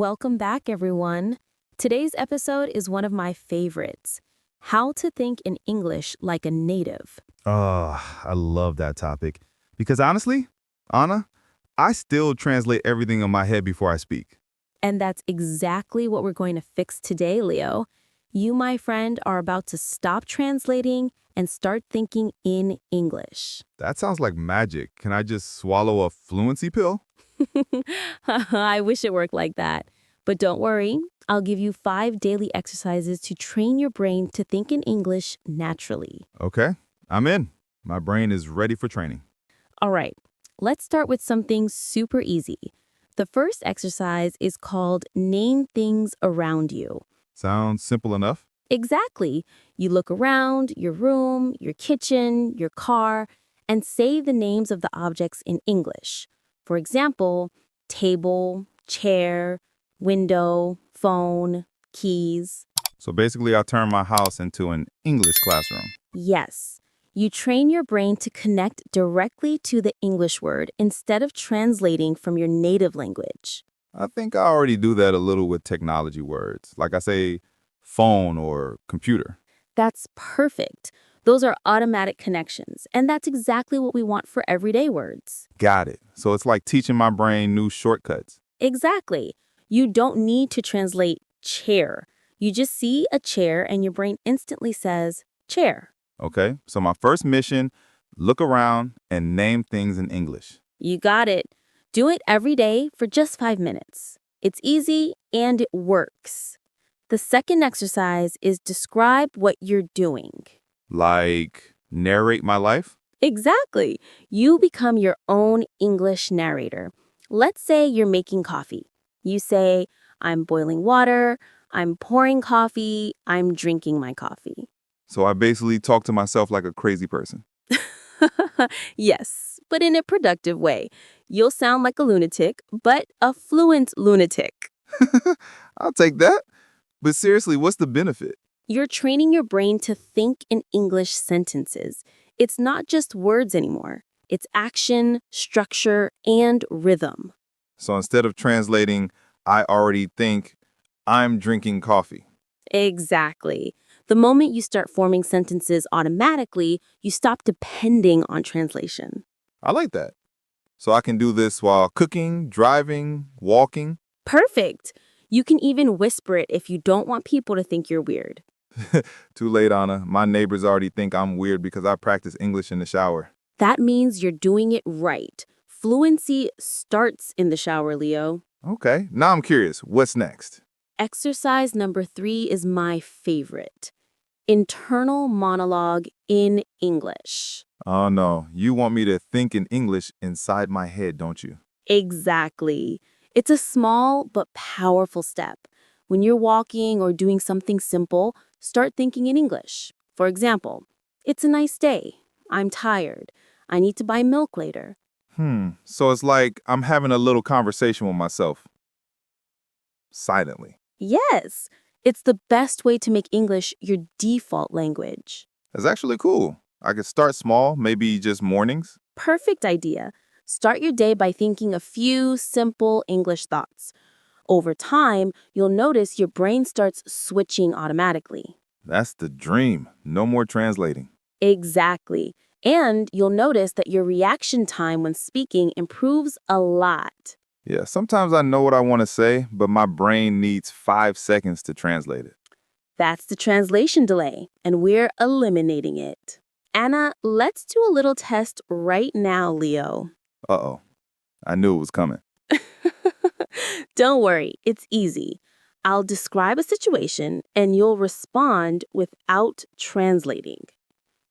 Welcome back, everyone. Today's episode is one of my favorites: How to Think in English Like a Native. Oh, I love that topic. Because honestly, Anna, I still translate everything in my head before I speak. And that's exactly what we're going to fix today, Leo. You, my friend, are about to stop translating and start thinking in English. That sounds like magic. Can I just swallow a fluency pill? I wish it worked like that. But don't worry, I'll give you 5 daily exercises to train your brain to think in English naturally. Okay, I'm in. My brain is ready for training. All right, let's start with something super easy. The first exercise is called Name Things Around You. Sounds simple enough. Exactly. You look around your room, your kitchen, your car, and say the names of the objects in English. For example, table, chair, window, phone, keys. So basically, I turn my house into an English classroom. Yes. You train your brain to connect directly to the English word instead of translating from your native language. I think I already do that a little with technology words, like I say phone or computer. That's perfect. Those are automatic connections, and that's exactly what we want for everyday words. Got it. So it's like teaching my brain new shortcuts. Exactly. You don't need to translate chair. You just see a chair and your brain instantly says, chair. Okay, so my first mission, look around and name things in English. You got it. Do it every day for just 5 minutes. It's easy and it works. The second exercise is describe what you're doing. Like narrate my life? Exactly. You become your own English narrator. Let's say you're making coffee. You say, I'm boiling water, I'm pouring coffee, I'm drinking my coffee. So I basically talk to myself like a crazy person. Yes, but in a productive way. You'll sound like a lunatic, but a fluent lunatic. I'll take that. But seriously, what's the benefit? You're training your brain to think in English sentences. It's not just words anymore. It's action, structure, and rhythm. So instead of translating, I already think I'm drinking coffee. Exactly. The moment you start forming sentences automatically, you stop depending on translation. I like that. So I can do this while cooking, driving, walking. Perfect. You can even whisper it if you don't want people to think you're weird. Too late, Anna. My neighbors already think I'm weird because I practice English in the shower. That means you're doing it right. Fluency starts in the shower, Leo. Okay, now I'm curious. What's next? Exercise number 3 is my favorite. Internal monologue in English. Oh no, you want me to think in English inside my head, don't you? Exactly. It's a small but powerful step. When you're walking or doing something simple, start thinking in English. For example, it's a nice day. I'm tired. I need to buy milk later. So it's like I'm having a little conversation with myself. Silently. Yes, it's the best way to make English your default language. That's actually cool. I could start small, maybe just mornings. Perfect idea. Start your day by thinking a few simple English thoughts. Over time, you'll notice your brain starts switching automatically. That's the dream. No more translating. Exactly. And you'll notice that your reaction time when speaking improves a lot. Yeah, sometimes I know what I want to say, but my brain needs 5 seconds to translate it. That's the translation delay, and we're eliminating it. Anna, let's do a little test right now, Leo. Uh-oh. I knew it was coming. Don't worry, it's easy. I'll describe a situation and you'll respond without translating.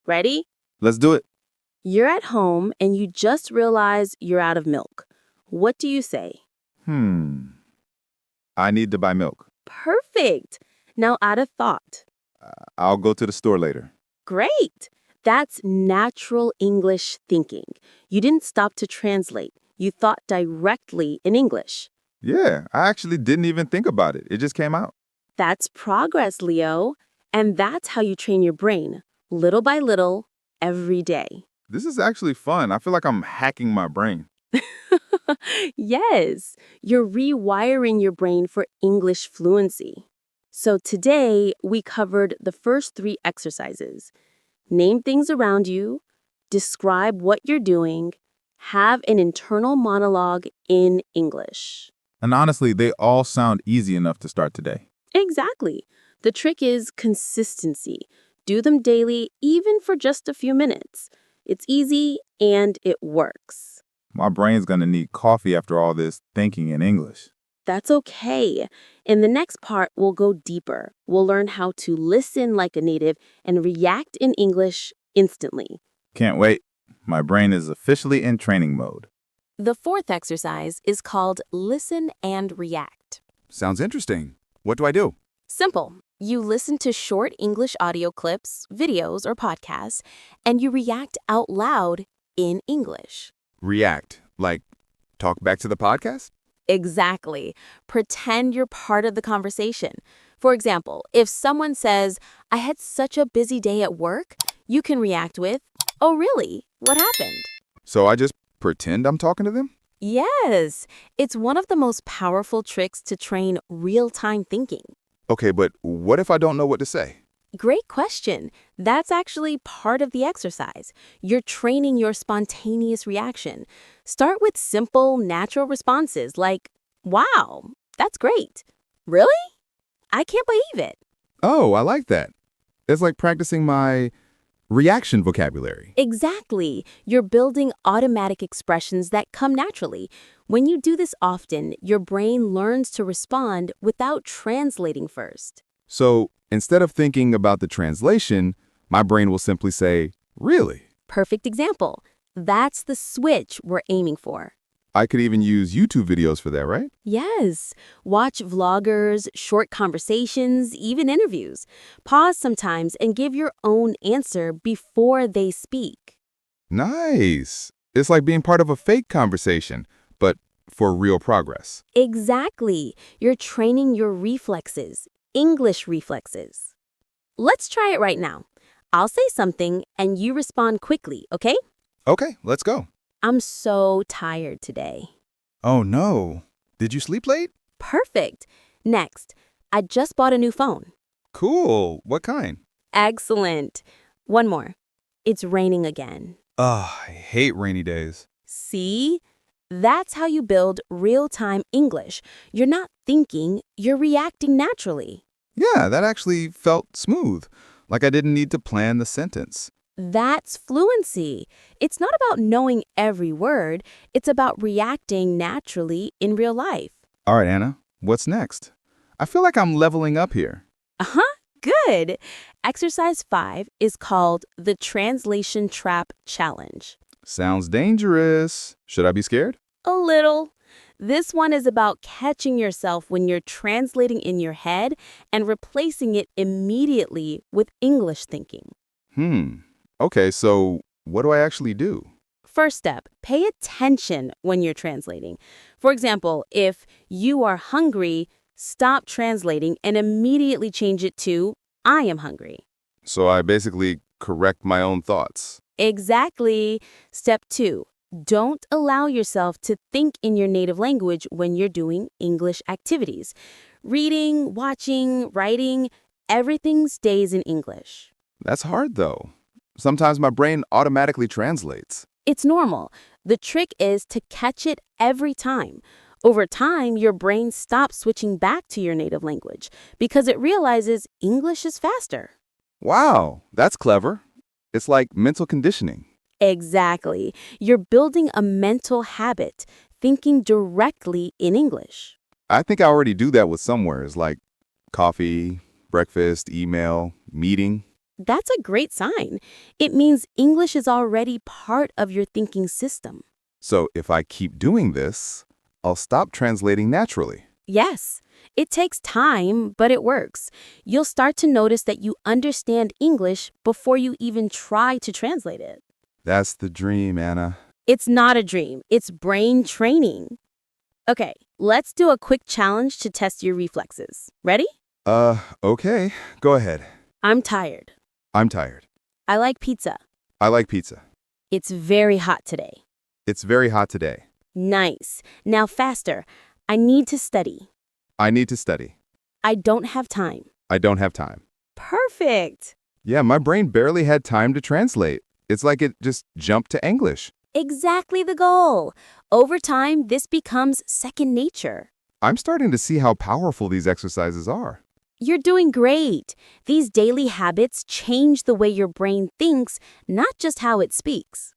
Ready? Let's do it. You're at home and you just realize you're out of milk. What do you say? I need to buy milk. Perfect. Now add a thought. I'll go to the store later. Great. That's natural English thinking. You didn't stop to translate. You thought directly in English. Yeah, I actually didn't even think about it. It just came out. That's progress, Leo. And that's how you train your brain, little by little, every day. This is actually fun. I feel like I'm hacking my brain. Yes, you're rewiring your brain for English fluency. So today, we covered the first three exercises. Name things around you, describe what you're doing, have an internal monologue in English. And honestly, they all sound easy enough to start today. Exactly. The trick is consistency. Do them daily, even for just a few minutes. It's easy and it works. My brain's gonna need coffee after all this thinking in English. That's okay. In the next part, we'll go deeper. We'll learn how to listen like a native and react in English instantly. Can't wait. My brain is officially in training mode. The fourth exercise is called Listen and React. Sounds interesting. What do I do? Simple. You listen to short English audio clips, videos, or podcasts, and you react out loud in English. React. Like, talk back to the podcast? Exactly. Pretend you're part of the conversation. For example, if someone says, I had such a busy day at work, you can react with, oh, really? What happened? So I just pretend I'm talking to them? Yes, it's one of the most powerful tricks to train real-time thinking. Okay, but what if I don't know what to say? Great question. That's actually part of the exercise. You're training your spontaneous reaction. Start with simple, natural responses like, wow, that's great. Really? I can't believe it. Oh, I like that. It's like practicing my reaction vocabulary. Exactly. You're building automatic expressions that come naturally. When you do this often, your brain learns to respond without translating first. So instead of thinking about the translation, my brain will simply say, really? Perfect example. That's the switch we're aiming for. I could even use YouTube videos for that, right? Yes. Watch vloggers, short conversations, even interviews. Pause sometimes and give your own answer before they speak. Nice. It's like being part of a fake conversation, but for real progress. Exactly. You're training your reflexes, English reflexes. Let's try it right now. I'll say something and you respond quickly, okay? Okay, let's go. I'm so tired today. Oh no. Did you sleep late? Perfect. Next, I just bought a new phone. Cool. What kind? Excellent. One more. It's raining again. Ugh, I hate rainy days. See? That's how you build real-time English. You're not thinking, you're reacting naturally. Yeah, that actually felt smooth, like I didn't need to plan the sentence. That's fluency. It's not about knowing every word. It's about reacting naturally in real life. All right, Anna, what's next? I feel like I'm leveling up here. Uh-huh. Good. Exercise 5 is called the Translation Trap Challenge. Sounds dangerous. Should I be scared? A little. This one is about catching yourself when you're translating in your head and replacing it immediately with English thinking. Okay, so what do I actually do? First step, pay attention when you're translating. For example, if you are hungry, stop translating and immediately change it to I am hungry. So I basically correct my own thoughts. Exactly. Step 2, don't allow yourself to think in your native language when you're doing English activities. Reading, watching, writing, everything stays in English. That's hard, though. Sometimes my brain automatically translates. It's normal. The trick is to catch it every time. Over time, your brain stops switching back to your native language because it realizes English is faster. Wow, that's clever. It's like mental conditioning. Exactly. You're building a mental habit, thinking directly in English. I think I already do that with some words like coffee, breakfast, email, meeting. That's a great sign. It means English is already part of your thinking system. So if I keep doing this, I'll stop translating naturally. Yes, it takes time, but it works. You'll start to notice that you understand English before you even try to translate it. That's the dream, Anna. It's not a dream, it's brain training. Okay, let's do a quick challenge to test your reflexes. Ready? Okay. Go ahead. I'm tired. I'm tired. I like pizza. I like pizza. It's very hot today. It's very hot today. Nice. Now faster. I need to study. I need to study. I don't have time. I don't have time. Perfect. Yeah, my brain barely had time to translate. It's like it just jumped to English. Exactly the goal. Over time, this becomes second nature. I'm starting to see how powerful these exercises are. You're doing great. These daily habits change the way your brain thinks, not just how it speaks.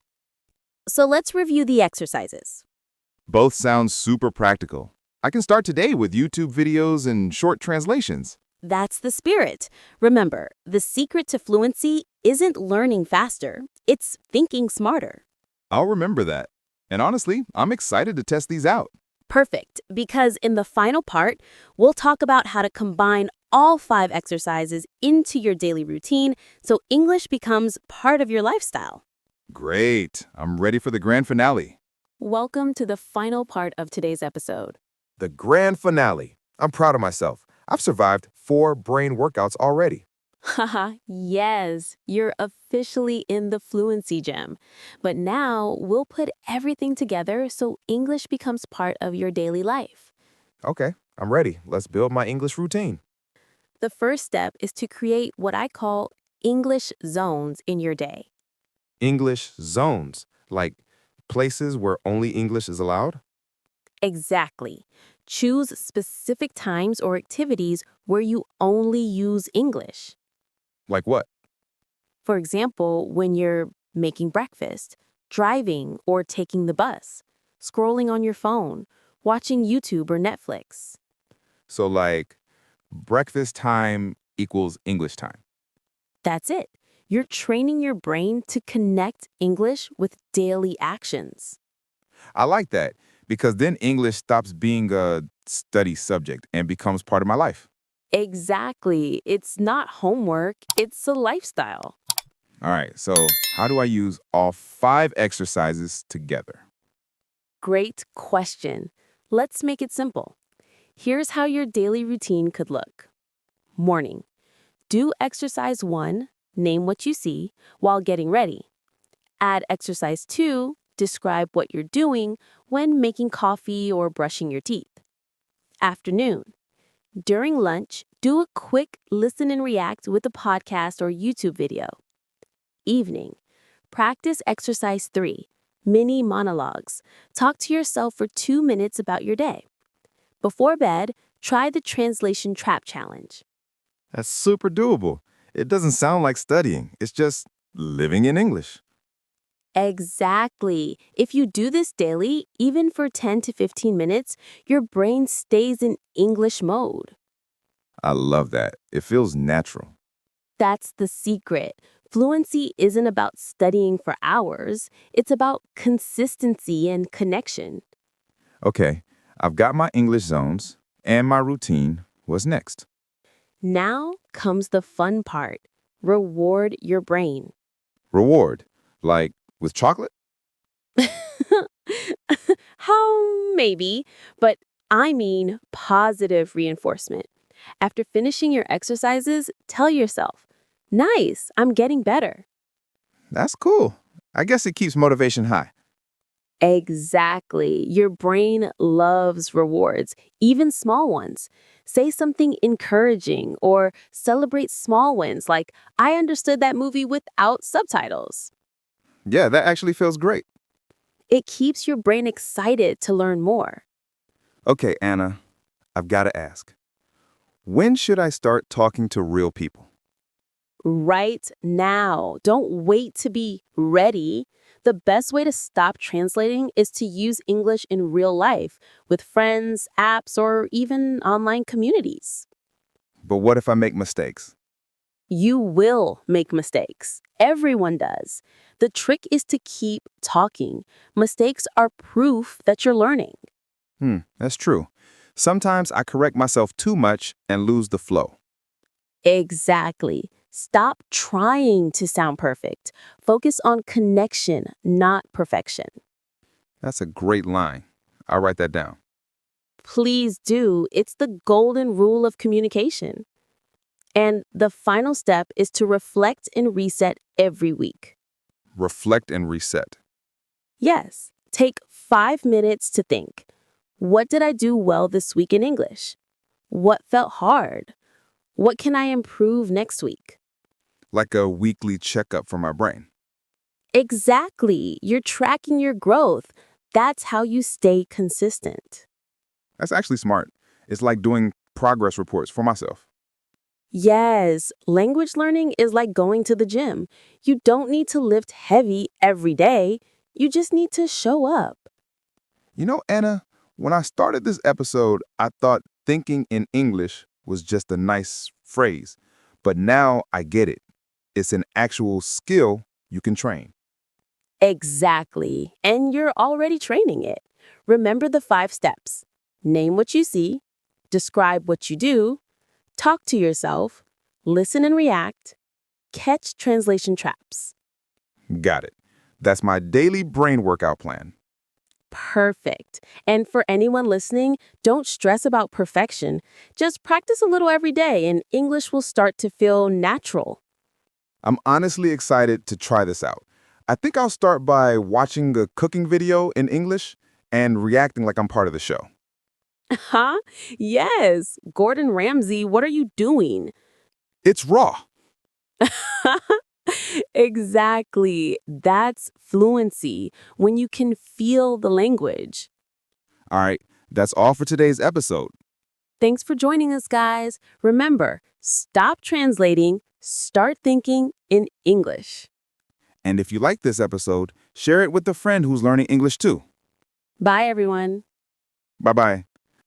So let's review the exercises. Both sound super practical. I can start today with YouTube videos and short translations. That's the spirit. Remember, the secret to fluency isn't learning faster, it's thinking smarter. I'll remember that. And honestly, I'm excited to test these out. Perfect, because in the final part, we'll talk about how to combine all 5 exercises into your daily routine so English becomes part of your lifestyle. Great. I'm ready for the grand finale. Welcome to the final part of today's episode. The grand finale. I'm proud of myself. I've survived 4 brain workouts already. Haha, yes, you're officially in the fluency gym. But now we'll put everything together so English becomes part of your daily life. Okay, I'm ready. Let's build my English routine. The first step is to create what I call English zones in your day. English zones, like places where only English is allowed? Exactly. Choose specific times or activities where you only use English. Like what? For example, when you're making breakfast, driving or taking the bus, scrolling on your phone, watching YouTube or Netflix. So like breakfast time equals English time. That's it. You're training your brain to connect English with daily actions. I like that because then English stops being a study subject and becomes part of my life. Exactly. It's not homework, it's a lifestyle. All right, so how do I use all 5 exercises together? Great question. Let's make it simple. Here's how your daily routine could look. Morning. Do exercise 1, name what you see, while getting ready. Add exercise 2, describe what you're doing when making coffee or brushing your teeth. Afternoon. During lunch, do a quick listen and react with a podcast or YouTube video. Evening. Practice exercise 3, mini monologues. Talk to yourself for 2 minutes about your day. Before bed, try the translation trap challenge. That's super doable. It doesn't sound like studying. It's just living in English. Exactly. If you do this daily, even for 10 to 15 minutes, your brain stays in English mode. I love that. It feels natural. That's the secret. Fluency isn't about studying for hours, it's about consistency and connection. Okay, I've got my English zones and my routine. What's next? Now comes the fun part. Reward your brain. Reward. Like with chocolate? How maybe, but I mean positive reinforcement. After finishing your exercises, tell yourself, nice, I'm getting better. That's cool. I guess it keeps motivation high. Exactly. Your brain loves rewards, even small ones. Say something encouraging or celebrate small wins like, I understood that movie without subtitles. Yeah, that actually feels great. It keeps your brain excited to learn more. Okay, Anna, I've got to ask. When should I start talking to real people? Right now. Don't wait to be ready. The best way to stop translating is to use English in real life with friends, apps, or even online communities. But what if I make mistakes? You will make mistakes. Everyone does. The trick is to keep talking. Mistakes are proof that you're learning. That's true. Sometimes I correct myself too much and lose the flow. Exactly. Stop trying to sound perfect. Focus on connection, not perfection. That's a great line. I'll write that down. Please do. It's the golden rule of communication. And the final step is to reflect and reset every week. Reflect and reset. Yes, take 5 minutes to think. What did I do well this week in English? What felt hard? What can I improve next week? Like a weekly checkup for my brain. Exactly. You're tracking your growth. That's how you stay consistent. That's actually smart. It's like doing progress reports for myself. Yes, language learning is like going to the gym. You don't need to lift heavy every day. You just need to show up. You know, Anna, when I started this episode, I thought thinking in English was just a nice phrase. But now I get it. It's an actual skill you can train. Exactly. And you're already training it. Remember the 5 steps. Name what you see, describe what you do, talk to yourself, listen and react, catch translation traps. Got it. That's my daily brain workout plan. Perfect. And for anyone listening, don't stress about perfection. Just practice a little every day and English will start to feel natural. I'm honestly excited to try this out. I think I'll start by watching a cooking video in English and reacting like I'm part of the show. Huh? Yes. Gordon Ramsay, what are you doing? It's raw. Exactly. That's fluency, when you can feel the language. All right, that's all for today's episode. Thanks for joining us, guys. Remember, stop translating, start thinking in English. And if you like this episode, share it with a friend who's learning English too. Bye, everyone. Bye-bye.